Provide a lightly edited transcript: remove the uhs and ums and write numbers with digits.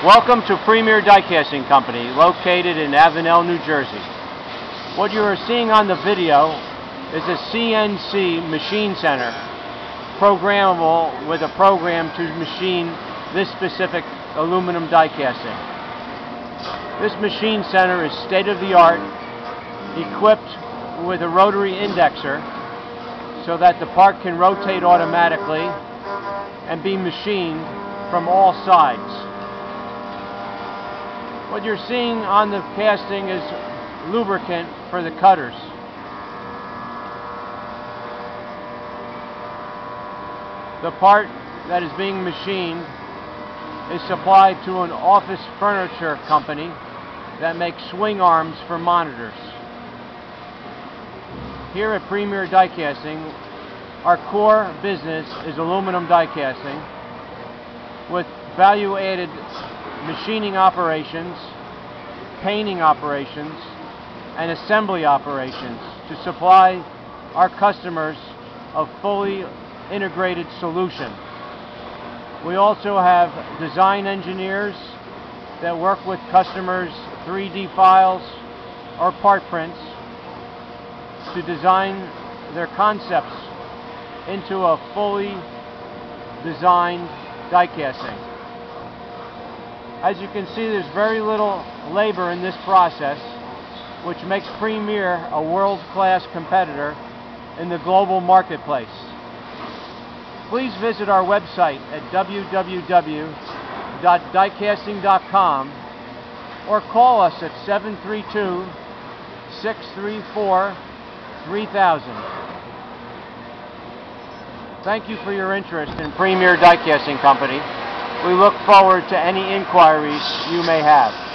Welcome to Premier Die Casting Company, located in Avenel, New Jersey. What you are seeing on the video is a CNC machine center, programmable with a program to machine this specific aluminum die casting. This machine center is state-of-the-art, equipped with a rotary indexer so that the part can rotate automatically and be machined from all sides. What you're seeing on the casting is lubricant for the cutters. The part that is being machined is supplied to an office furniture company that makes swing arms for monitors. Here at Premier Die Casting, our core business is aluminum die casting with value-added machining operations, painting operations, and assembly operations to supply our customers a fully integrated solution. We also have design engineers that work with customers' 3D files or part prints to design their concepts into a fully designed die casting. As you can see, there's very little labor in this process, which makes Premier a world-class competitor in the global marketplace. Please visit our website at www.diecasting.com or call us at 732-634-3000. Thank you for your interest in Premier Die Casting Company. We look forward to any inquiries you may have.